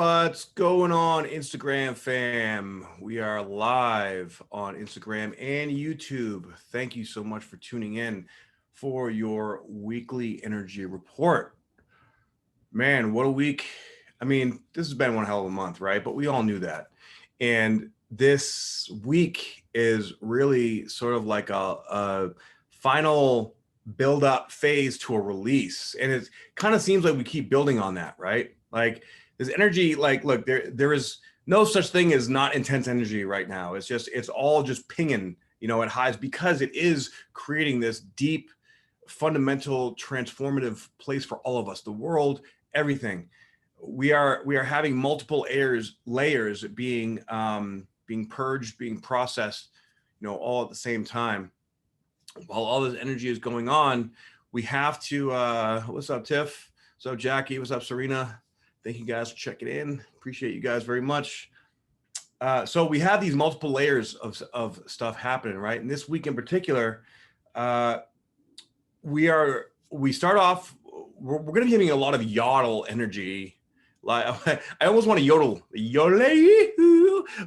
What's going on, Instagram fam? We are live on Instagram and YouTube. Thank you so much for tuning in for your weekly energy report. Man, what a week. I mean, this has been one hell of a month, right? But we all knew that. And this week is really sort of like a final build up phase to a release. And it kind of seems like we keep building on that, right? Like this energy, like, look, there is no such thing as not intense energy right now. It's all just pinging, at highs because it is creating this deep, fundamental, transformative place for all of us, the world, everything. We are having multiple layers being purged, being processed, all at the same time. While all this energy is going on, we have to what's up, Tiff? What's up, Jackie? What's up, Serena? Thank you guys for checking in. Appreciate you guys very much. So we have these multiple layers of stuff happening, right? And this week in particular, we start off, we're going to be getting a lot of yodel energy. Like I almost want to yodel,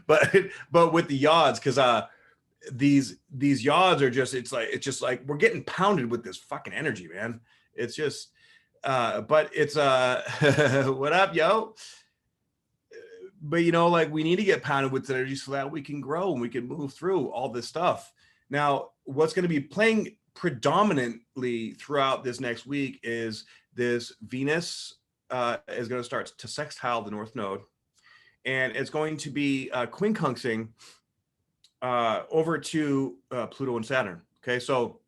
but with the yods, because these yods are just, it's just like we're getting pounded with this fucking energy, man. It's just but it's what up, yo? But like we need to get pounded with energy so that we can grow and we can move through all this stuff. Now, what's going to be playing predominantly throughout this next week is this Venus is going to start to sextile the North Node, and it's going to be quincunxing over to Pluto and Saturn. Okay, so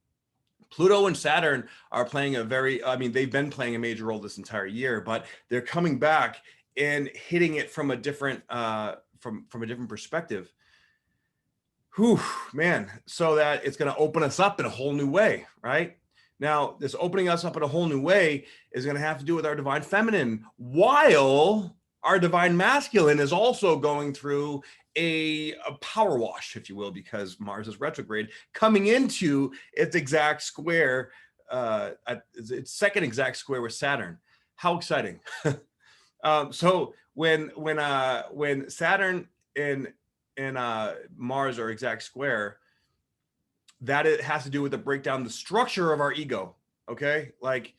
Pluto and Saturn are playing they've been playing a major role this entire year, but they're coming back and hitting it from a different from a different perspective. Whew, man, so that it's going to open us up in a whole new way, right? Now, this opening us up in a whole new way is going to have to do with our divine feminine, while our divine masculine is also going through a power wash, if you will, because Mars is retrograde, coming into its exact square, its second exact square with Saturn. How exciting! So when Saturn and Mars are exact square, that it has to do with the breakdown, the structure of our ego. Okay, like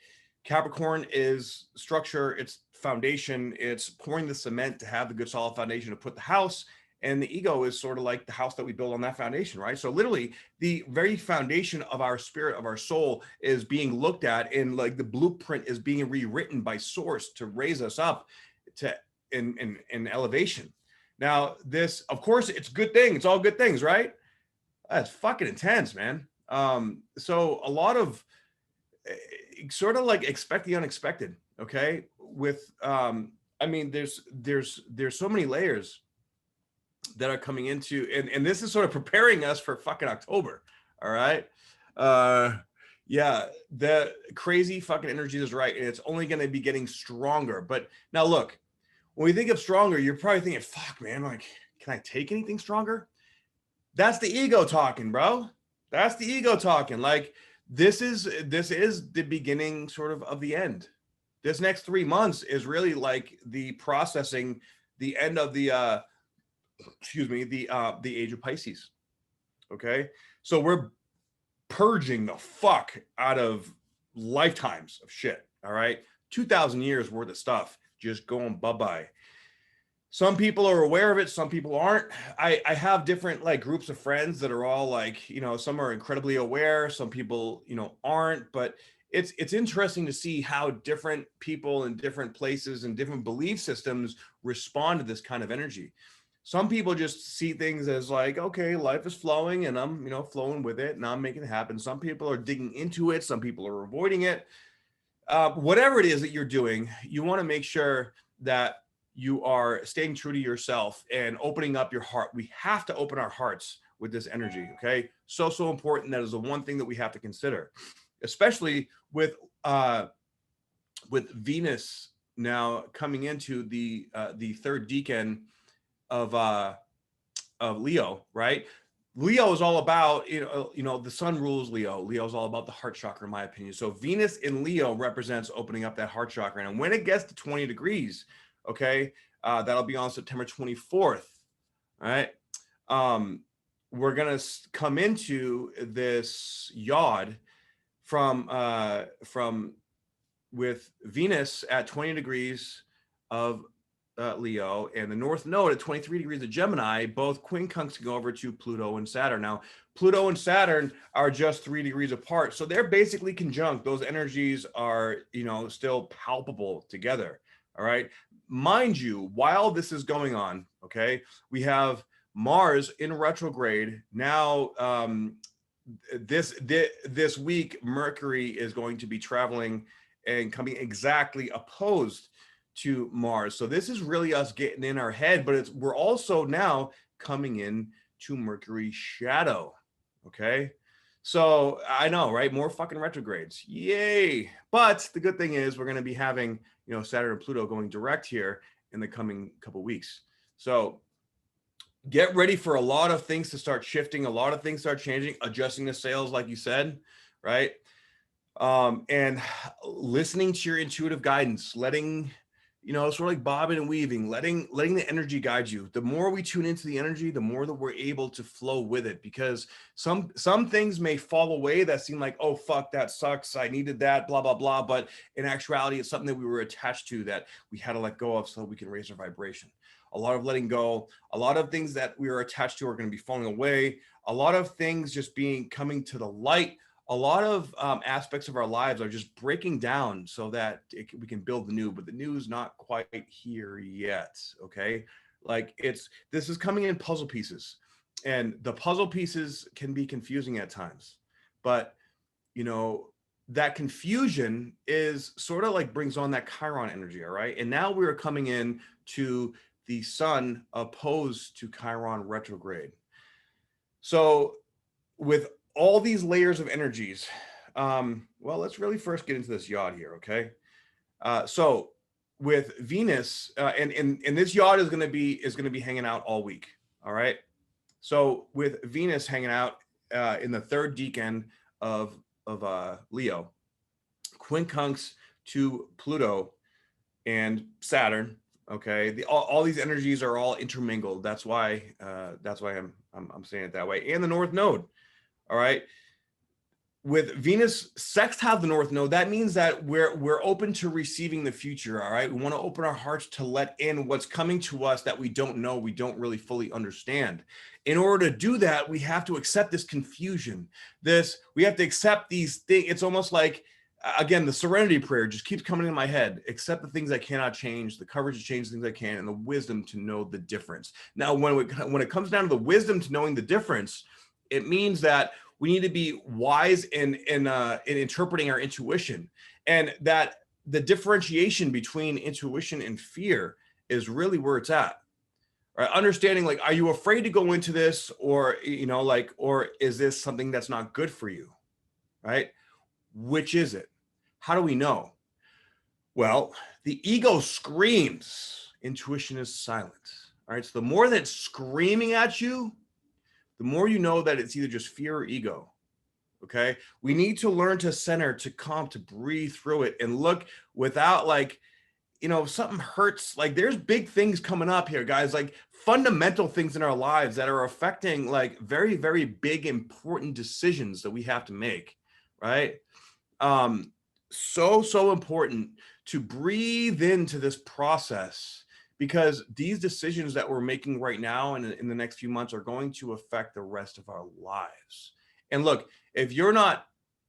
Capricorn is structure, it's foundation, it's pouring the cement to have the good solid foundation to put the house. And the ego is sort of like the house that we build on that foundation, right? So literally the very foundation of our spirit, of our soul, is being looked at, and like the blueprint is being rewritten by source to raise us up to in elevation. Now, this, of course, it's good thing. It's all good things, right? That's fucking intense, man. So a lot of sort of like expect the unexpected, okay? With there's so many layers that are coming into, and this is sort of preparing us for fucking October. All right. Yeah, the crazy fucking energy is right, and it's only going to be getting stronger. But now look, when we think of stronger, you're probably thinking, fuck, man, like, can I take anything stronger? That's the ego talking, bro. That's the ego talking. Like, this is the beginning sort of the end. This next 3 months is really like the processing, the end of the the age of Pisces. Okay, so we're purging the fuck out of lifetimes of shit. All right, 2,000 years worth of stuff just going bye-bye. Some people are aware of it, some people aren't. I have different like groups of friends that are all like, some are incredibly aware, some people, aren't. But it's interesting to see how different people in different places and different belief systems respond to this kind of energy. Some people just see things as like, okay, life is flowing and I'm, flowing with it and I'm making it happen. Some people are digging into it. Some people are avoiding it. Whatever it is that you're doing, you want to make sure that you are staying true to yourself and opening up your heart. We have to open our hearts with this energy, okay? So important. That is the one thing that we have to consider, especially with Venus now coming into the third decan of Leo, right? Leo is all about, the sun rules Leo. Leo is all about the heart chakra, in my opinion. So Venus in Leo represents opening up that heart chakra. And when it gets to 20 degrees, Okay. That'll be on September 24th. All right. We're going to come into this yod from with Venus at 20 degrees of Leo and the North Node at 23 degrees of Gemini, both quincunxing go over to Pluto and Saturn. Now, Pluto and Saturn are just 3 degrees apart, so they're basically conjunct. Those energies are, still palpable together. All right. Mind you, while this is going on, okay, we have Mars in retrograde now. This week, Mercury is going to be traveling and coming exactly opposed to Mars. So this is really us getting in our head, but we're also now coming in to Mercury shadow. Okay. So I know, right? More fucking retrogrades. Yay. But the good thing is we're going to be having, Saturn and Pluto going direct here in the coming couple weeks. So get ready for a lot of things to start shifting, a lot of things start changing, adjusting the sails, like you said, right? And listening to your intuitive guidance, letting, sort of like bobbing and weaving, letting the energy guide you. The more we tune into the energy, the more that we're able to flow with it, because some things may fall away that seem like, oh, fuck, that sucks, I needed that, blah, blah, blah. But in actuality, it's something that we were attached to that we had to let go of so we can raise our vibration. A lot of letting go, a lot of things that we are attached to are going to be falling away. A lot of things just coming to the light. A lot of aspects of our lives are just breaking down so that we can build the new, but the new is not quite here yet. Okay. Like this is coming in puzzle pieces, and the puzzle pieces can be confusing at times, but that confusion is sort of like brings on that Chiron energy. All right. And now we're coming in to the sun opposed to Chiron retrograde. So with all these layers of energies, well, let's really first get into this yod here, okay? So with Venus, and this yod is going to be hanging out all week, all right? So with Venus hanging out in the third decan of Leo, quincunx to Pluto and Saturn. Okay, all these energies are all intermingled. That's why I'm saying it that way. And the North Node. All right. With Venus sextile the North Node, that means that we're open to receiving the future. All right. We want to open our hearts to let in what's coming to us that we don't know, we don't really fully understand. In order to do that, we have to accept this confusion. We have to accept these things. It's almost like, again, the serenity prayer just keeps coming in my head. Accept the things I cannot change, the courage to change the things I can, and the wisdom to know the difference. Now, when it comes down to the wisdom to knowing the difference, it means that we need to be wise in interpreting our intuition, and that the differentiation between intuition and fear is really where it's at. Right? Understanding, like, are you afraid to go into this, or or is this something that's not good for you? Right? Which is it? How do we know? Well, the ego screams, intuition is silent. All right. So the more that it's screaming at you, the more you know that it's either just fear or ego. Okay. We need to learn to center, to calm, to breathe through it and look without, like, if something hurts, like, there's big things coming up here, guys, like fundamental things in our lives that are affecting, like, very, very big, important decisions that we have to make. Right. So important to breathe into this process, because these decisions that we're making right now and in the next few months are going to affect the rest of our lives. And look, if you're not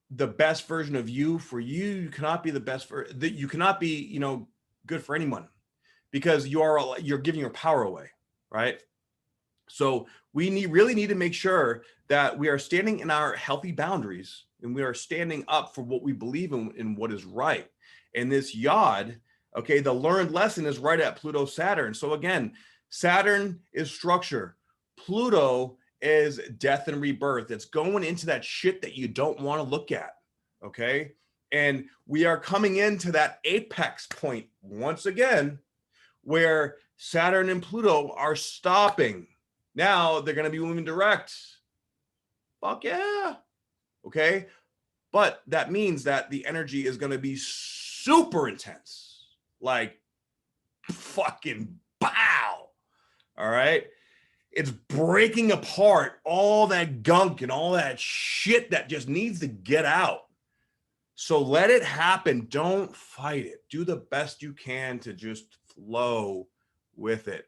the best version of you, for you cannot be the best you cannot be, good for anyone, because you're giving your power away, right? So we really need to make sure that we are standing in our healthy boundaries, and we are standing up for what we believe in what is right. And this yod, okay, the learned lesson is right at Pluto Saturn. So again, Saturn is structure. Pluto is death and rebirth. It's going into that shit that you don't want to look at. Okay. And we are coming into that apex point once again, where Saturn and Pluto are stopping. Now they're going to be moving direct. Fuck yeah. Okay. But that means that the energy is going to be super intense. Like, fucking bow. All right. It's breaking apart all that gunk and all that shit that just needs to get out. So let it happen. Don't fight it. Do the best you can to just flow with it.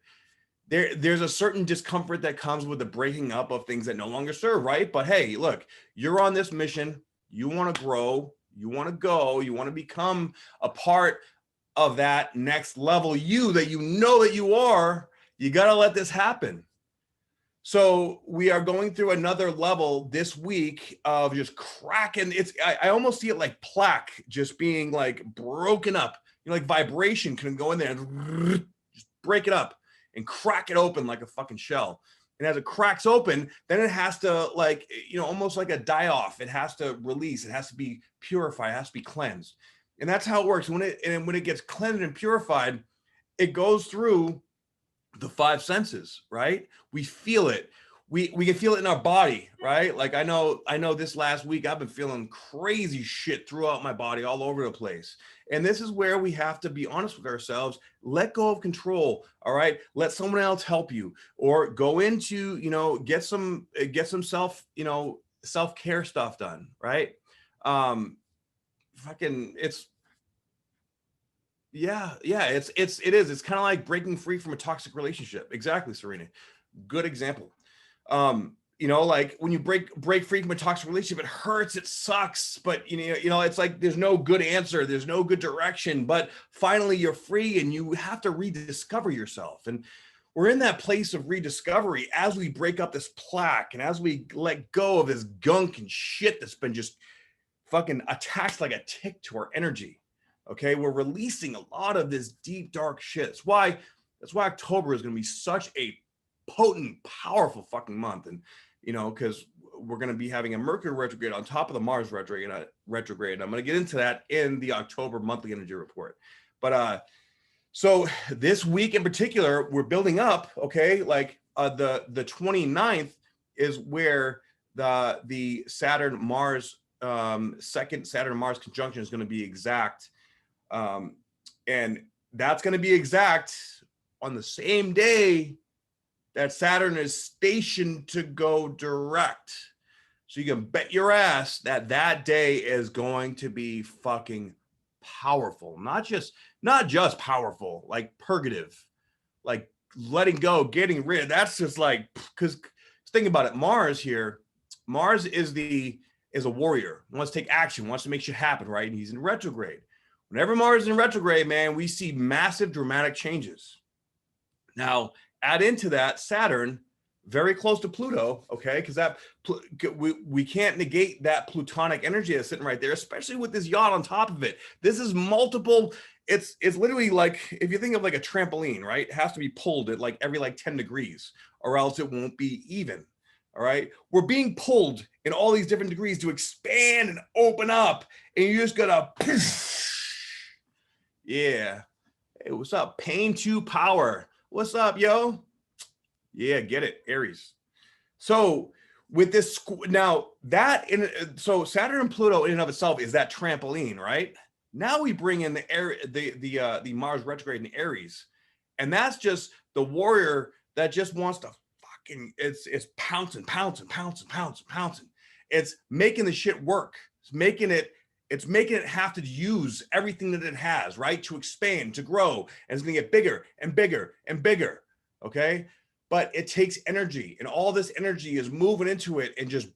There's a certain discomfort that comes with the breaking up of things that no longer serve, right? But hey, look, you're on this mission. You want to grow. You want to go. You want to become a part of that next level you that you know that you are. You got to let this happen. So we are going through another level this week of just cracking. I almost see it like plaque just being like broken up. You know, like vibration can go in there and just break it up and crack it open like a fucking shell. And as it cracks open, then it has to, like, you know, almost like a die off. It has to release. It has to be purified. It has to be cleansed. And that's how it works. When it gets cleansed and purified, it goes through the five senses, right? We feel it. We can feel it in our body, right? Like I know this last week I've been feeling crazy shit throughout my body all over the place. And this is where we have to be honest with ourselves, let go of control, all right? Let someone else help you, or go into, you know, get some self, you know, self-care stuff done, right? Fucking it's yeah, it's kind of like breaking free from a toxic relationship. Exactly, Serena. Good example. You know, like when you break free from a toxic relationship, it hurts, it sucks, but you know, it's like there's no good answer, there's no good direction, but finally you're free and you have to rediscover yourself. And we're in that place of rediscovery as we break up this plaque and as we let go of this gunk and shit that's been just fucking attached like a tick to our energy. Okay, we're releasing a lot of this deep, dark shit. That's why October is going to be such a potent, powerful fucking month. And, you know, because we're going to be having a Mercury retrograde on top of the Mars retrograde. I'm going to get into that in the October monthly energy report. But so this week in particular, we're building up, okay, like the 29th is where the Saturn Mars second Saturn Mars conjunction is going to be exact. And that's going to be exact on the same day that Saturn is stationed to go direct. So you can bet your ass that day is going to be fucking powerful. Not just powerful, like purgative, like letting go, getting rid. That's just like, because think about it. Mars is a warrior, wants to take action, wants to make shit happen, right? And he's in retrograde. Whenever Mars is in retrograde, man, we see massive dramatic changes. Now, add into that Saturn, very close to Pluto, okay? Because that we can't negate that Plutonic energy that's sitting right there, especially with this yacht on top of it. This is multiple. It's literally like, if you think of like a trampoline, right? It has to be pulled at like every like 10 degrees, or else it won't be even. All right, we're being pulled in all these different degrees to expand and open up, and you just gotta. Yeah. Hey, what's up? Pain to power. What's up, yo? Yeah, get it, Aries. So with this now, so Saturn and Pluto in and of itself is that trampoline, right? Now we bring in the Mars retrograde in Aries, and that's just the warrior that just wants to fucking it's pouncing. It's making the shit work. It's making it have to use everything that it has, right? To expand, to grow, and it's gonna get bigger and bigger and bigger. Okay. But it takes energy, and all this energy is moving into it and just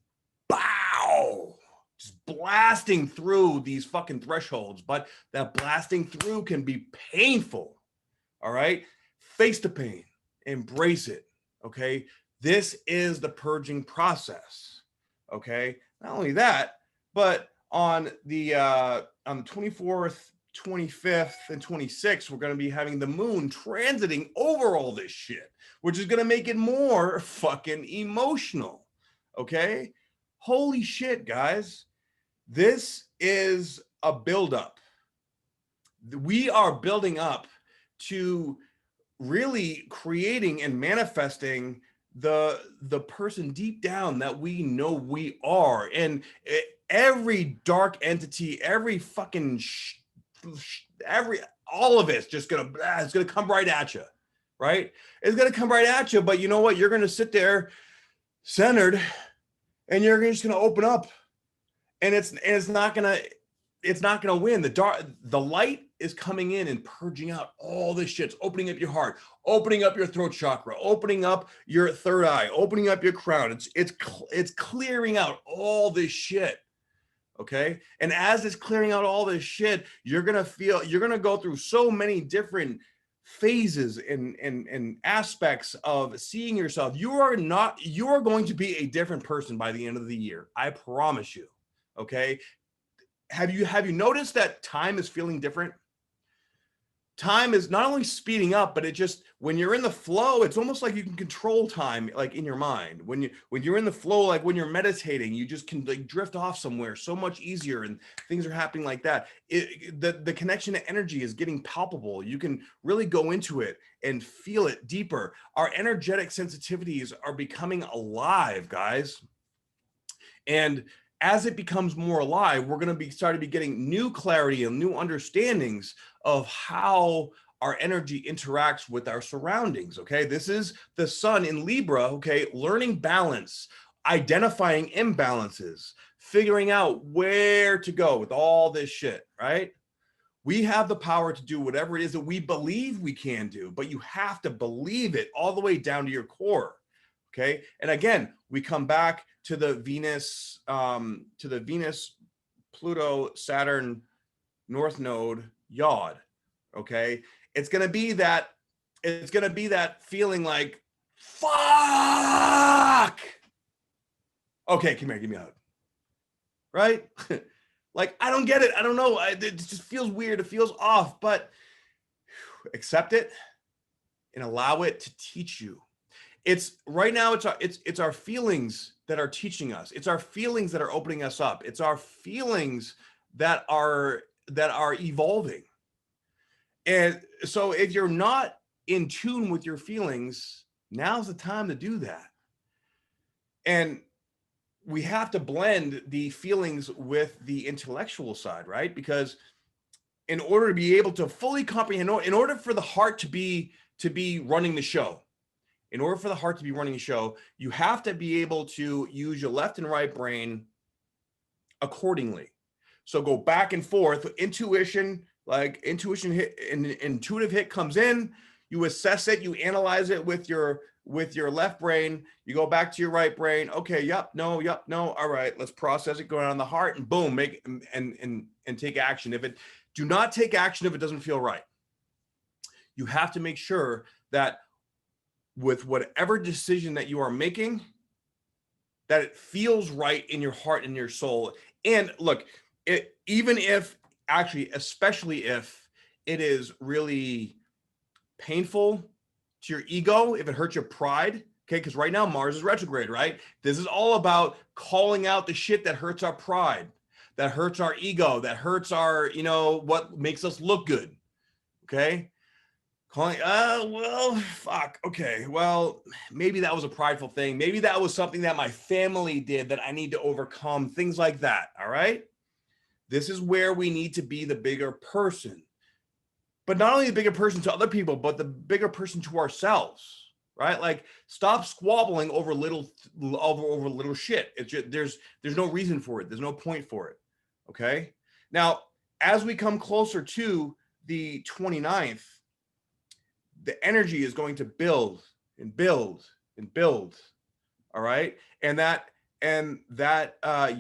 just blasting through these fucking thresholds. But that blasting through can be painful. All right. Face the pain, embrace it. Okay. This is the purging process. Okay. Not only that, but on the 24th, 25th, and 26th, we're going to be having the moon transiting over all this shit, which is going to make it more fucking emotional. Okay. Holy shit, guys. This is a buildup. We are building up to really creating and manifesting the person deep down that we know we are. And every dark entity, every fucking all of it's just gonna, it's gonna come right at you, right? It's gonna come right at you, but you know what? You're gonna sit there centered, and you're just gonna open up, and it's not gonna win. The light is coming in and purging out all this shit. It's opening up your heart, opening up your throat chakra, opening up your third eye, opening up your crown. It's clearing out all this shit. Okay. And as it's clearing out all this shit, you're going to go through so many different phases and aspects of seeing yourself. You are going to be a different person by the end of the year. I promise you. Okay. Have you noticed that time is feeling different? Time is not only speeding up, but it just, when you're in the flow, it's almost like you can control time, like in your mind. When you're in the flow, like when you're meditating, you just can like drift off somewhere so much easier, and things are happening like that. The connection to energy is getting palpable. You can really go into it and feel it deeper. Our energetic sensitivities are becoming alive, guys. And as it becomes more alive, we're going to start to be getting new clarity and new understandings of how our energy interacts with our surroundings. Okay. This is the sun in Libra. Okay. Learning balance, identifying imbalances, figuring out where to go with all this shit, right? We have the power to do whatever it is that we believe we can do, but you have to believe it all the way down to your core. Okay. And again, we come back to the Venus, Pluto, Saturn, North Node, Yod. Okay. It's going to be that feeling like, fuck. Okay. Come here. Give me a hug. Right. Like, I don't get it. I don't know. It just feels weird. It feels off, but accept it and allow it to teach you. It's right now, it's our feelings that are teaching us. It's our feelings that are opening us up. It's our feelings that are evolving. And so if you're not in tune with your feelings, now's the time to do that. And we have to blend the feelings with the intellectual side, right? Because in order to be able to fully comprehend, in order for the heart to be running the show, in order for the heart to be running a show, you have to be able to use your left and right brain accordingly. So go back and forth. Intuition hit, an intuitive hit comes in, you assess it, you analyze it with your left brain, you go back to your right brain. Okay, yep, no. All right, let's process it, going on the heart, and boom, make and take action. Do not take action if it doesn't feel right. You have to make sure that with whatever decision that you are making, that it feels right in your heart and your soul. And look, especially if it is really painful to your ego, if it hurts your pride, okay? Because right now Mars is retrograde, right? This is all about calling out the shit that hurts our pride, that hurts our ego, that hurts our, what makes us look good, okay? Calling, well, fuck. Okay, well, maybe that was a prideful thing. Maybe that was something that my family did that I need to overcome, things like that, all right? This is where we need to be the bigger person. But not only the bigger person to other people, but the bigger person to ourselves, right? Like, stop squabbling over little shit. It's just, there's no reason for it. There's no point for it, okay? Now, as we come closer to the 29th, the energy is going to build and build and build. All right. And that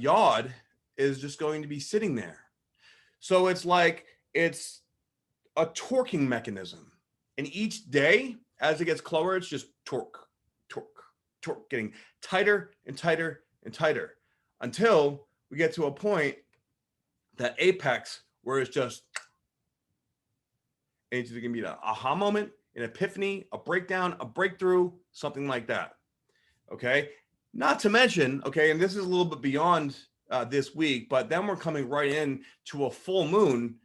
Yod is just going to be sitting there. So it's like, it's a torquing mechanism. And each day as it gets closer, it's just torque, getting tighter and tighter and tighter until we get to a point, that apex, where it's just, it's going to be an aha moment, an epiphany, a breakdown, a breakthrough, something like that. Okay. Not to mention, okay, and this is a little bit beyond this week, but then we're coming right in to a full moon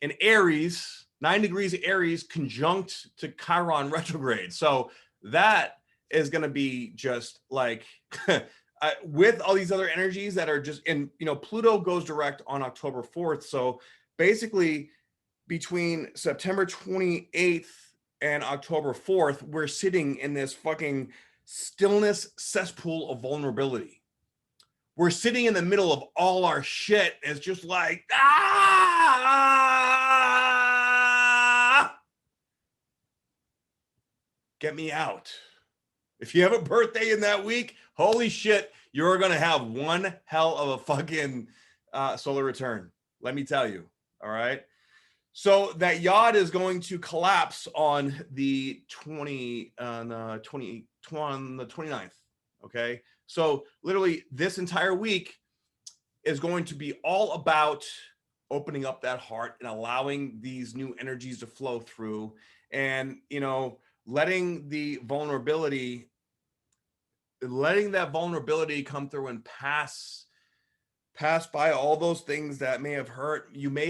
in Aries, 9 degrees Aries conjunct to Chiron retrograde. So that is going to be just like, with all these other energies that are just in, Pluto goes direct on October 4th. So basically, between September 28th and October 4th, we're sitting in this fucking stillness cesspool of vulnerability. We're sitting in the middle of all our shit. It's just like, get me out. If you have a birthday in that week, holy shit, you're going to have one hell of a fucking solar return. Let me tell you. All right. So that yod is going to collapse on the 29th. Okay. So literally this entire week is going to be all about opening up that heart and allowing these new energies to flow through, and, you know, letting that vulnerability come through and pass by all those things that may have hurt. You may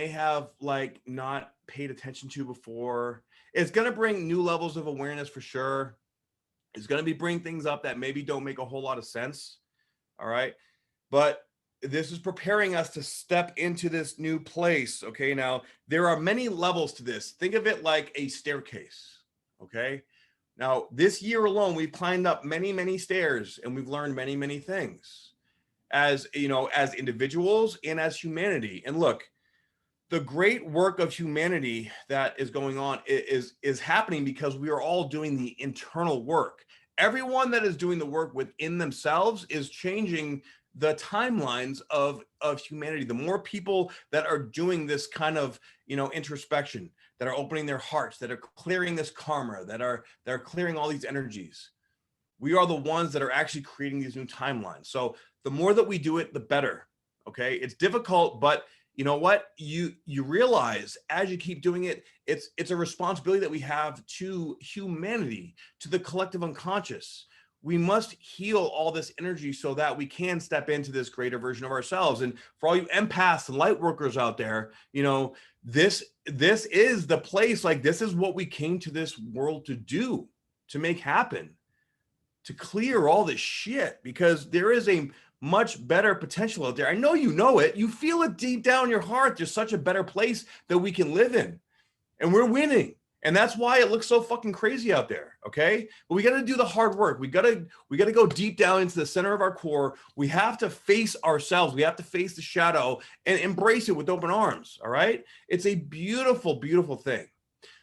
have like not paid attention to before. It's going to bring new levels of awareness for sure. It's going to bring things up that maybe don't make a whole lot of sense. All right. But this is preparing us to step into this new place. Okay. Now, there are many levels to this. Think of it like a staircase. Okay. Now, this year alone, we've climbed up many, many stairs, and we've learned many, many things as, you know, as individuals and as humanity. And look, the great work of humanity that is going on is happening because we are all doing the internal work. Everyone that is doing the work within themselves is changing the timelines of humanity. The more people that are doing this kind of, you know, introspection, that are opening their hearts, that are clearing this karma, that are clearing all these energies, we are the ones that are actually creating these new timelines. So the more that we do it, the better. Okay. It's difficult, but you know what? You realize as you keep doing it, it's a responsibility that we have to humanity, to the collective unconscious. We must heal all this energy so that we can step into this greater version of ourselves. And for all you empaths and light workers out there, you know, this is the place. Like, this is what we came to this world to do, to make happen, to clear all this shit, because there is a much better potential out there. I know you know it. You feel it deep down in your heart. There's such a better place that we can live in, and we're winning. And that's why it looks so fucking crazy out there. Okay. But we got to do the hard work. We got to go deep down into the center of our core. We have to face ourselves. We have to face the shadow and embrace it with open arms. All right. It's a beautiful, beautiful thing.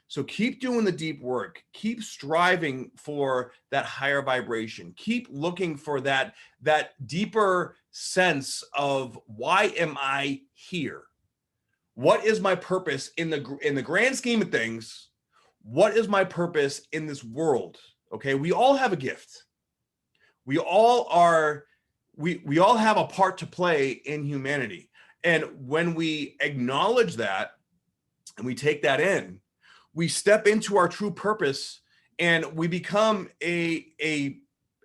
So keep doing the deep work, keep striving for that higher vibration, keep looking for that deeper sense of, why am I here? What is my purpose in the grand scheme of things? What is my purpose in this world? Okay, we all have a gift. We all have a part to play in humanity. And when we acknowledge that and we take that in, we step into our true purpose, and we become a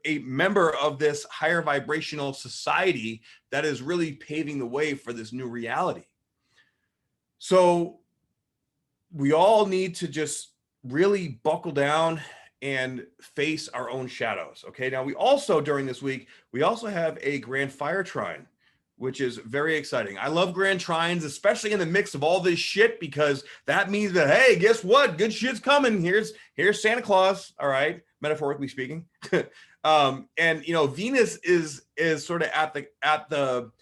member of this higher vibrational society that is really paving the way for this new reality. So we all need to just really buckle down and face our own shadows. Okay. Now, we also, during this week, we also have a grand fire trine, which is very exciting. I love grand trines, especially in the mix of all this shit, because that means that, hey, guess what? Good shit's coming. Here's Santa Claus. All right, metaphorically speaking. And you know, Venus is sort of at the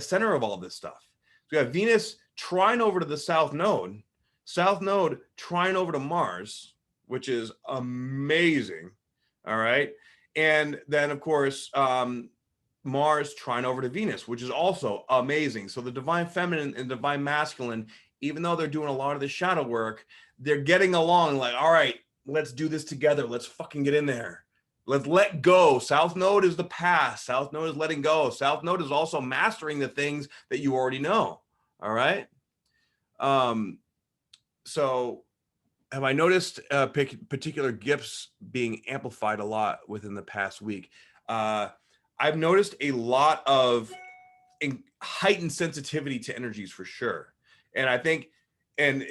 center of all this stuff. So we have Venus trine over to the South Node trine over to Mars, which is amazing. All right, and then of course, Mars trine over to Venus, which is also amazing. So the divine feminine and divine masculine, even though they're doing a lot of the shadow work, they're getting along like, all right, let's do this together. Let's fucking get in there. Let's let go. South Node is the past. South Node is letting go. South Node is also mastering the things that you already know. All right. So have I noticed particular gifts being amplified a lot within the past week? I've noticed a lot of heightened sensitivity to energies for sure. And I think, and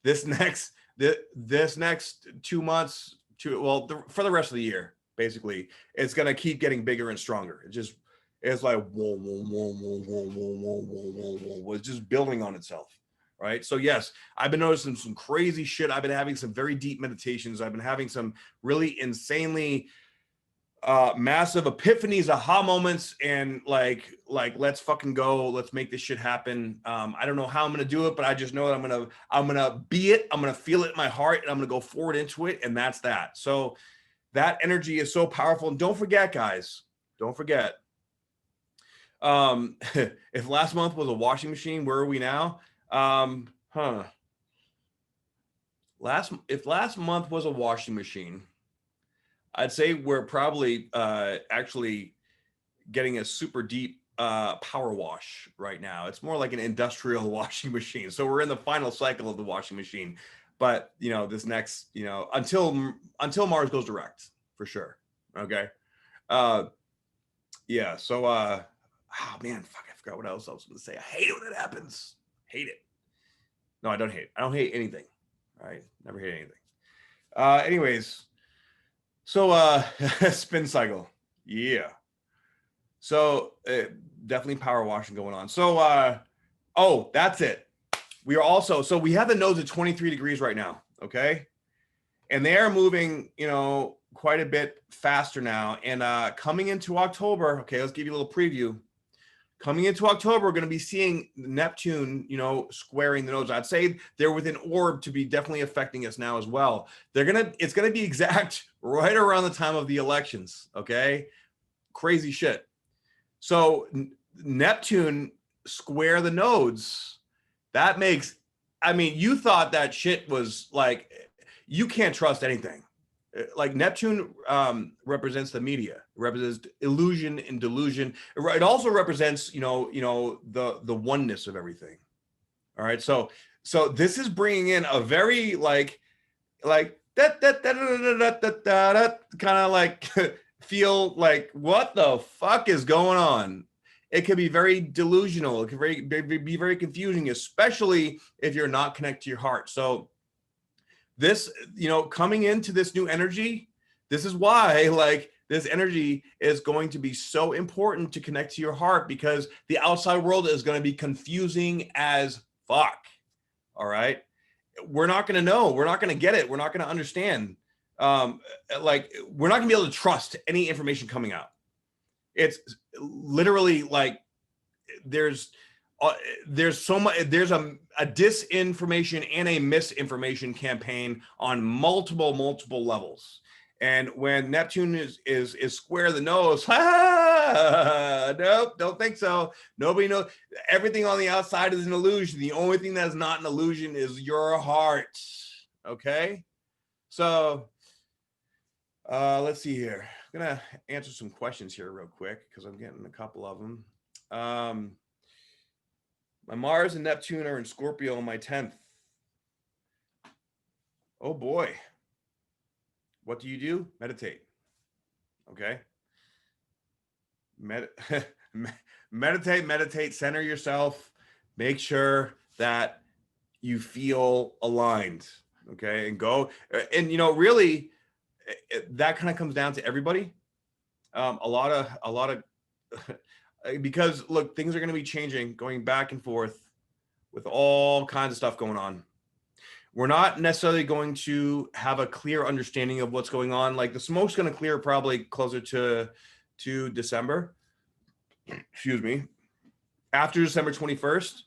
this next 2 months for the rest of the year, basically, it's going to keep getting bigger and stronger. It just, It's like whoa, whoa, whoa, whoa, whoa, whoa, whoa, whoa, whoa, whoa. It's just building on itself. Right. So yes, I've been noticing some crazy shit. I've been having some very deep meditations. I've been having some really insanely massive epiphanies, aha moments, and like let's fucking go, let's make this shit happen. I don't know how I'm gonna do it, but I just know that I'm gonna be it. I'm gonna feel it in my heart, and I'm gonna go forward into it, and that's that. So that energy is so powerful. And don't forget, guys, don't forget. If last month was a washing machine, where are we now? If last month was a washing machine, I'd say we're probably actually getting a super deep power wash right now. It's more like an industrial washing machine. So we're in the final cycle of the washing machine. But you know, this next, you know, until Mars goes direct, for sure. Okay. Yeah. So oh man, fuck, I forgot what else I was gonna say. I hate it when it happens. Hate it. No, I don't hate it. I don't hate anything. All right. Never hate anything. Anyways, so spin cycle. Yeah. So definitely power washing going on. So oh, that's it. We are also, so we have the nodes at 23 degrees right now. Okay. And they are moving, you know, quite a bit faster now. And coming into October, okay, let's give you a little preview. Coming into October, we're going to be seeing Neptune, you know, squaring the nodes. I'd say they're within orb to be definitely affecting us now as well. It's going to be exact right around the time of the elections. Okay. Crazy shit. So Neptune square the nodes. That makes, I mean, you thought that shit was like, you can't trust anything. Like Neptune represents the media, represents illusion and delusion. It also represents, you know, the oneness of everything. All right. So this is bringing in a very like that kind of like feel like, what the fuck is going on? It could be very delusional. It could be very confusing, especially if you're not connected to your heart. So this, you know, coming into this new energy, this is why like this energy is going to be so important to connect to your heart, because the outside world is going to be confusing as fuck. All right. We're not going to know. We're not going to get it. We're not going to understand. Like we're not gonna be able to trust any information coming out. It's literally like there's so much, there's a disinformation and a misinformation campaign on multiple levels. And when Neptune is square the nose, nope, don't think so. Nobody knows. Everything on the outside is an illusion. The only thing that's not an illusion is your heart. Okay, so let's see here. I'm gonna answer some questions here real quick because I'm getting a couple of them. My Mars and Neptune are in Scorpio on my 10th. Oh boy. What do? Meditate. Okay. Meditate, center yourself. Make sure that you feel aligned. Okay. And go. And, you know, really, that kind of comes down to everybody. A lot of because look, things are going to be changing, going back and forth with all kinds of stuff going on. We're not necessarily going to have a clear understanding of what's going on. Like the smoke's going to clear probably closer to December. Excuse me. After December 21st,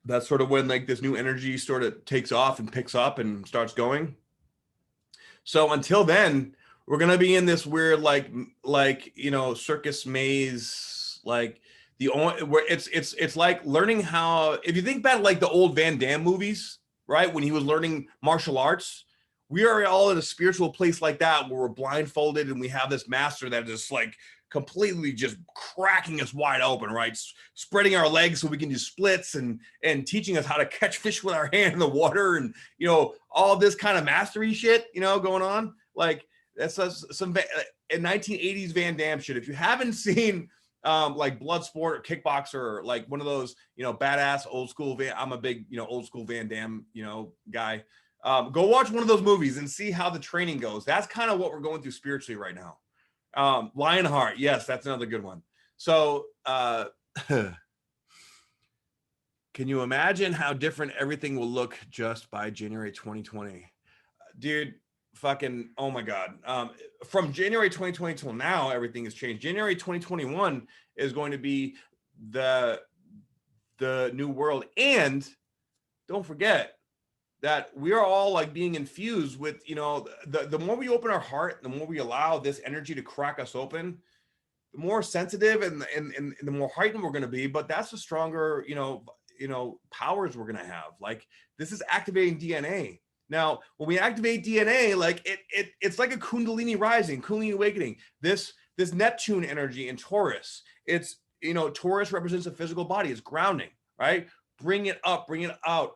that's sort of when like this new energy sort of takes off and picks up and starts going. So until then, we're gonna be in this weird like you know, circus maze, like the only where it's like learning how, if you think about like the old Van Damme movies, right, when he was learning martial arts, we are all in a spiritual place like that where we're blindfolded and we have this master that is like completely just cracking us wide open, right, spreading our legs so we can do splits and teaching us how to catch fish with our hand in the water, and you know, all this kind of mastery shit, you know, going on. Like that's some in 1980s Van Damme shit. If you haven't seen like Bloodsport or Kickboxer or like one of those, you know, badass old school I'm a big, you know, old school Van Damme, you know, guy. Go watch one of those movies and see how the training goes. That's kind of what we're going through spiritually right now. Lionheart. Yes, that's another good one. So can you imagine how different everything will look just by January 2020? Dude, fucking, oh my God. From January 2020 till now, everything has changed. January 2021 is going to be the new world. And don't forget that we are all like being infused with, you know, the more we open our heart, the more we allow this energy to crack us open, the more sensitive and the more heightened we're going to be. But that's the stronger, you know, powers we're going to have. Like, this is activating DNA. Now, when we activate DNA, like it's like a Kundalini rising, Kundalini awakening. This Neptune energy in Taurus, it's, you know, Taurus represents a physical body. It's grounding, right? Bring it up, bring it out.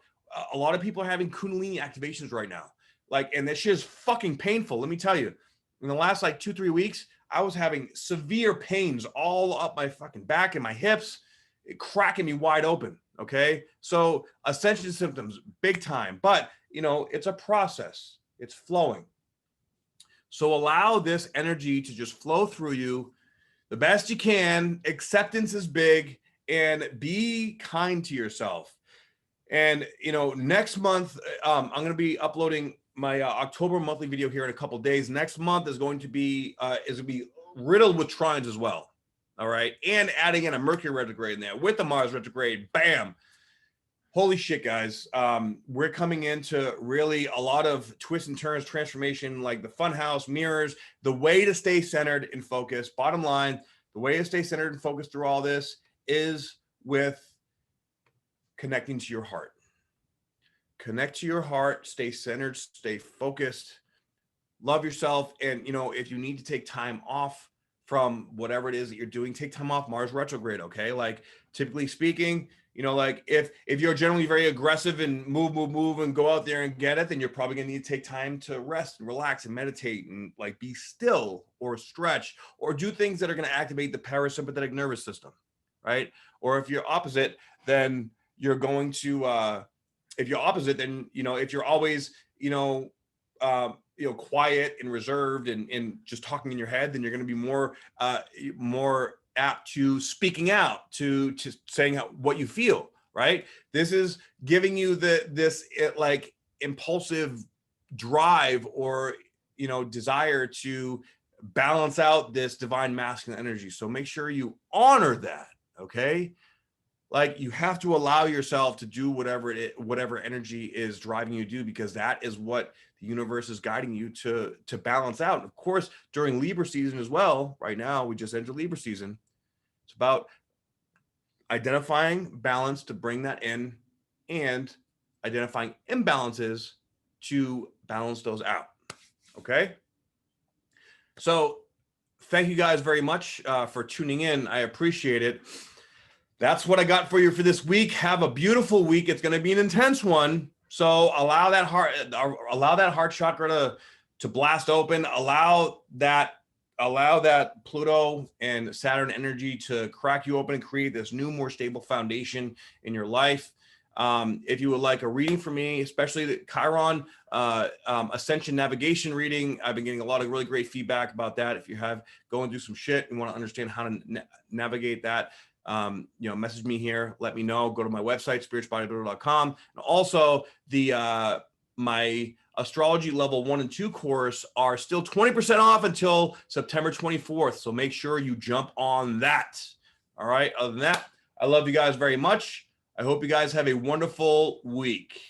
A lot of people are having Kundalini activations right now. Like, and this shit is fucking painful. Let me tell you, in the last like 2-3 weeks, I was having severe pains all up my fucking back and my hips, cracking me wide open. Okay. So ascension symptoms, big time, but you know, it's a process. It's flowing. So allow this energy to just flow through you the best you can. Acceptance is big, and be kind to yourself. And, you know, next month, I'm going to be uploading my October monthly video here in a couple of days. Next month is going to be riddled with trines as well. All right. And adding in a Mercury retrograde in there with the Mars retrograde. Bam. Holy shit, guys. We're coming into really a lot of twists and turns, transformation, like the fun house, mirrors, the way to stay centered and focused. Bottom line, the way to stay centered and focused through all this is with connecting to your heart. Connect to your heart, stay centered, stay focused, love yourself. And, you know, if you need to take time off from whatever it is that you're doing, take time off. Mars retrograde. Okay. Like, typically speaking, you know, like if you're generally very aggressive and move and go out there and get it, then you're probably gonna need to take time to rest and relax and meditate and like be still or stretch or do things that are gonna activate the parasympathetic nervous system, right? Or if you're opposite, then you're going to if you're opposite, then, you know, if you're always, quiet and reserved and just talking in your head, then you're going to be more apt to speaking out, to saying what you feel, right? This is giving you this impulsive drive or, you know, desire to balance out this divine masculine energy. So make sure you honor that. Okay. Like, you have to allow yourself to do whatever energy is driving you to do, because that is what the universe is guiding you to balance out. And of course, during Libra season as well, right now, we just entered Libra season. It's about identifying balance to bring that in and identifying imbalances to balance those out. Okay. So thank you guys very much for tuning in. I appreciate it. That's what I got for you for this week. Have a beautiful week. It's going to be an intense one. So allow that heart chakra to blast open. Allow that Pluto and Saturn energy to crack you open and create this new, more stable foundation in your life. If you would like a reading from me, especially the Chiron Ascension Navigation reading, I've been getting a lot of really great feedback about that. If you have going through some shit and want to understand how to navigate that, message me here, let me know. Go to my website, spiritualbodybuilder.com. And also my astrology level 1 and 2 course are still 20% off until September 24th. So make sure you jump on that. All right. Other than that, I love you guys very much. I hope you guys have a wonderful week.